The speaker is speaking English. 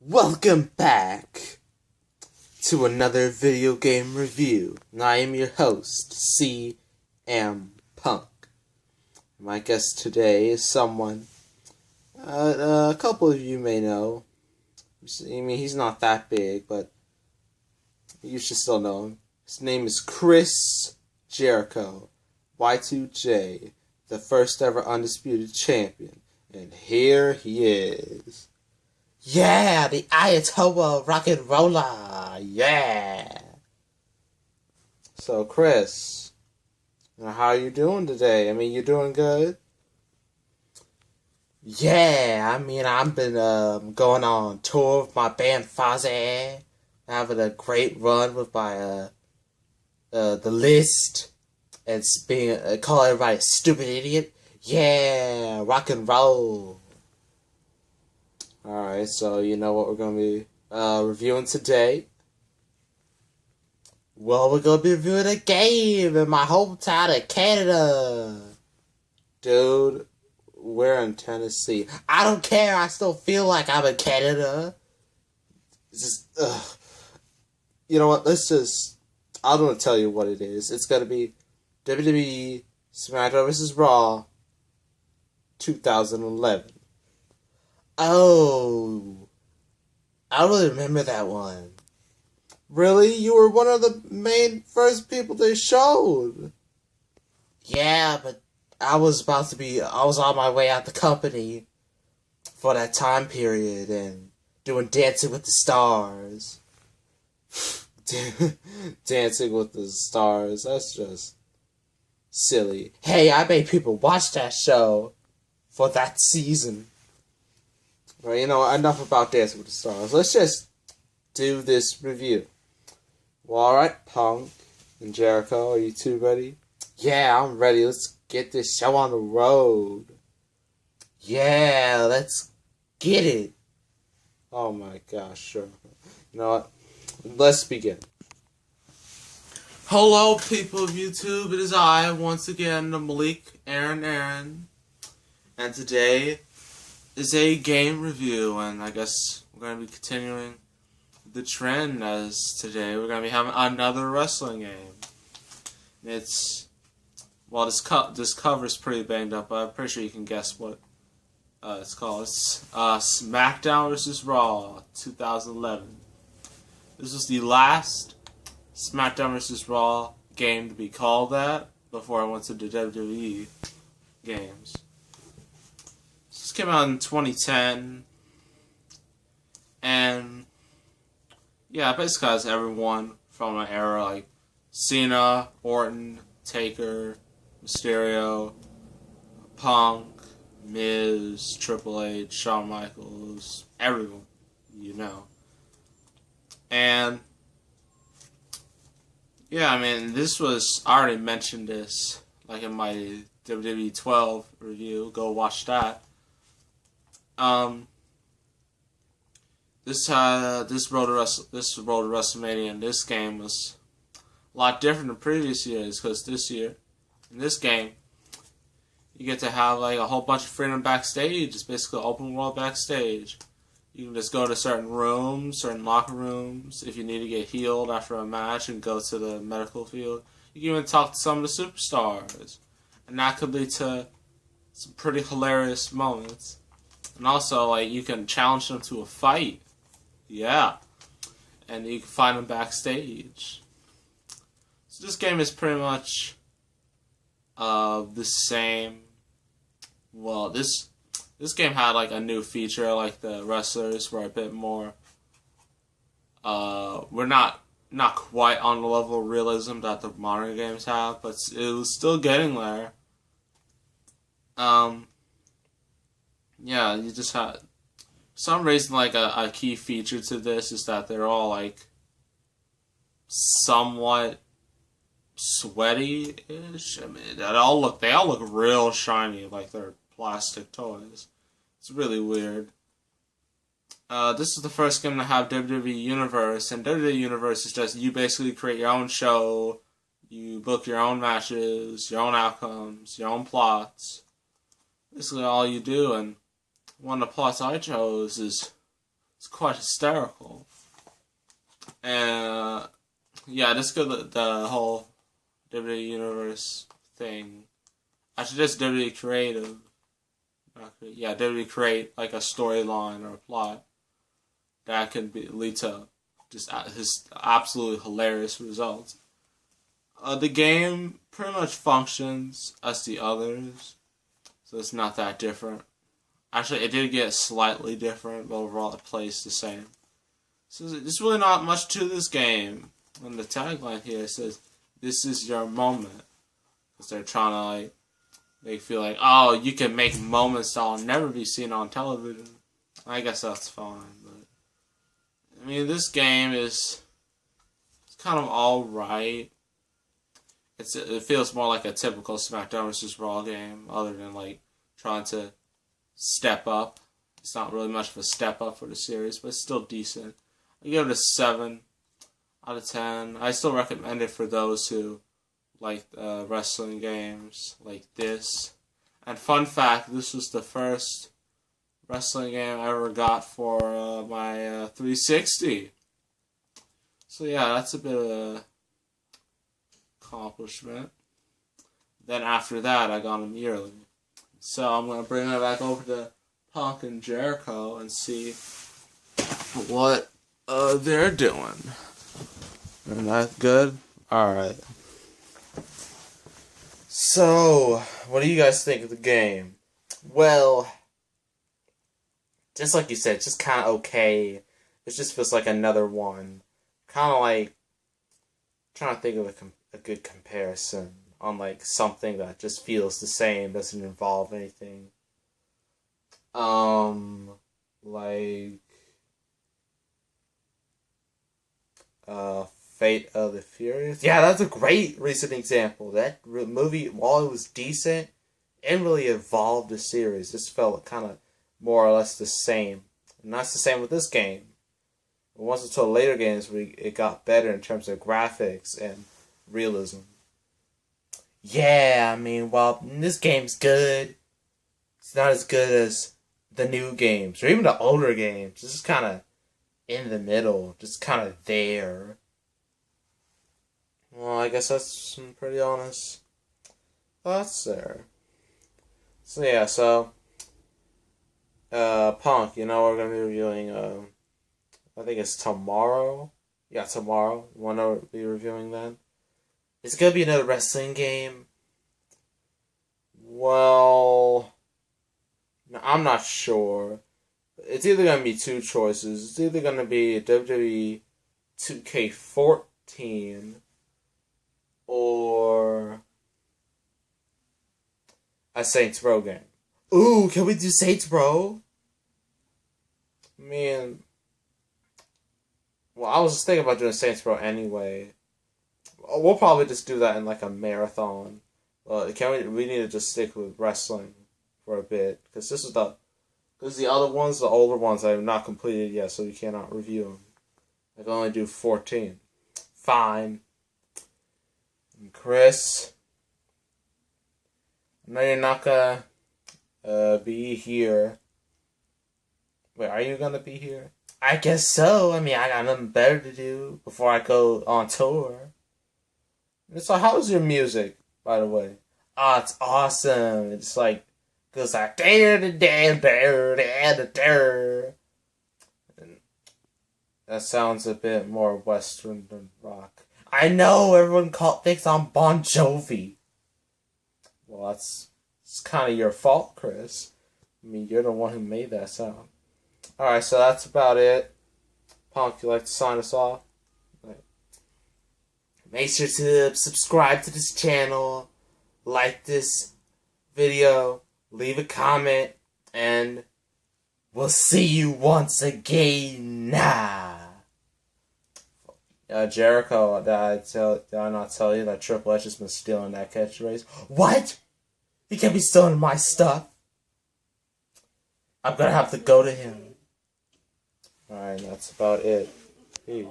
Welcome back to another video game review. And I am your host, CM Punk. My guest today is someone a couple of you may know. I mean, he's not that big, but you should still know him. His name is Chris Jericho, Y2J, the first ever undisputed champion. And here he is. Yeah, the Ayatollah rock and roller. Yeah. So, Chris, how are you doing today? I mean, you doing good? Yeah, I mean, I've been going on tour with my band Fozzy, having a great run with my the list, and call everybody a stupid idiot. Yeah, rock and roll. Alright, so you know what we're going to be reviewing today? Well, we're going to be reviewing a game in my hometown of Canada. Dude, we're in Tennessee. I don't care, I still feel like I'm in Canada. It's just, you know what, I'm going to tell you what it is. It's going to be WWE Smackdown vs. Raw 2011. Oh, I don't really remember that one. Really? You were one of the first people they showed. Yeah, but I was on my way out the company for that time period and doing Dancing with the Stars. Dancing with the Stars, that's just silly. Hey, I made people watch that show for that season. Right, you know, enough about Dancing with the Stars. Let's just do this review. Well, alright, Punk and Jericho, are you two ready? Yeah, I'm ready. Let's get this show on the road. Yeah, let's get it. Oh my gosh, sure. You know what? Let's begin. Hello, people of YouTube. It is I, once again, Malik Aaron. And today is a game review, and I guess we're going to be continuing the trend as today we're going to be having another wrestling game. It's, well, this cover's pretty banged up, but I'm pretty sure you can guess what it's called. It's Smackdown vs. Raw 2011. This was the last Smackdown vs. Raw game to be called that before I went to the WWE games. This came out in 2010, and yeah, basically has everyone from an era like Cena, Orton, Taker, Mysterio, Punk, Miz, Triple H, Shawn Michaels, everyone, you know. And yeah, I mean, I already mentioned this like in my WWE 12 review. Go watch that. This road to WrestleMania and this game was a lot different than previous years, because this year, in this game, you get to have like a whole bunch of freedom backstage. It's basically open world backstage. You can just go to certain rooms, certain locker rooms. If you need to get healed after a match and go to the medical field, you can even talk to some of the superstars, and that could lead to some pretty hilarious moments. And also, like, you can challenge them to a fight. Yeah. And you can find them backstage. So this game is pretty much the same. Well, this game had, like, a new feature. Like, the wrestlers were a bit more... we're not quite on the level of realism that the modern games have, but it was still getting there. Yeah, you just had... For some reason, like, a key feature to this is that they're all, like, somewhat sweaty-ish. I mean, they all look real shiny, like they're plastic toys. It's really weird. This is the first game to have WWE Universe, and WWE Universe is just, you basically create your own show, you book your own matches, your own outcomes, your own plots. Basically all you do, and one of the plots I chose is It's quite hysterical. And yeah, just good the whole WWE Universe thing. Actually, just WWE Creative. Yeah, WWE create like a storyline or a plot that can lead to just his absolutely hilarious results. The game pretty much functions as the others, so it's not that different. Actually, it did get slightly different, but overall it plays the same. So there's really not much to this game. And the tagline here says, "This is your moment," because they're trying to like make feel like, oh, you can make moments that'll never be seen on television. I guess that's fine, but I mean, this game is kind of alright. It feels more like a typical SmackDown vs. Raw game, other than like trying to step up. It's not really much of a step up for the series, but it's still decent. I give it a 7 out of 10. I still recommend it for those who like wrestling games like this. And fun fact, this was the first wrestling game I ever got for my 360. So yeah, that's a bit of an accomplishment. Then after that, I got them yearly. So I'm going to bring it back over to Punk and Jericho and see what they're doing. Isn't that good? Alright. So, what do you guys think of the game? Well, just like you said, it's just kind of okay. It just feels like another one. Kind of like, trying to think of a good comparison on like something that just feels the same, doesn't involve anything. Like, Fate of the Furious. Yeah, that's a great recent example. That movie, while it was decent, it really evolved the series. This felt kind of more or less the same. And that's the same with this game. Once until later games, it got better in terms of graphics and realism. Yeah, I mean, well, this game's good. It's not as good as the new games, or even the older games. This is kind of in the middle, just kind of there. Well, I guess that's some pretty honest thoughts there. So yeah, Punk, you know, we're going to be reviewing, I think it's tomorrow. Yeah, tomorrow. Want to be reviewing then? It's going to be another wrestling game. Well, I'm not sure. It's either going to be two choices. It's either going to be WWE 2K14 or a Saints Row game. Ooh, can we do Saints Row? I mean, well, I was just thinking about doing Saints Row anyway. We'll probably just do that in like a marathon. We need to just stick with wrestling for a bit, because the other ones, the older ones, I have not completed yet, so we cannot review them. I can only do 14. Fine. And Chris, I know you're not gonna be here. Wait, are you gonna be here? I guess so. I mean, I got nothing better to do before I go on tour. So how's your music, by the way? Oh, it's awesome. It's like, goes like, and that sounds a bit more Western than rock. I know, everyone thinks I'm Bon Jovi. Well, it's kind of your fault, Chris. I mean, you're the one who made that sound. Alright, so that's about it. Punk, you like to sign us off? Right. Make sure to subscribe to this channel, like this video, leave a comment, and we'll see you once again. Jericho, did I not tell you that Triple H has been stealing that catchphrase? What? He can't be stealing my stuff. I'm gonna have to go to him. Alright, that's about it. Peace.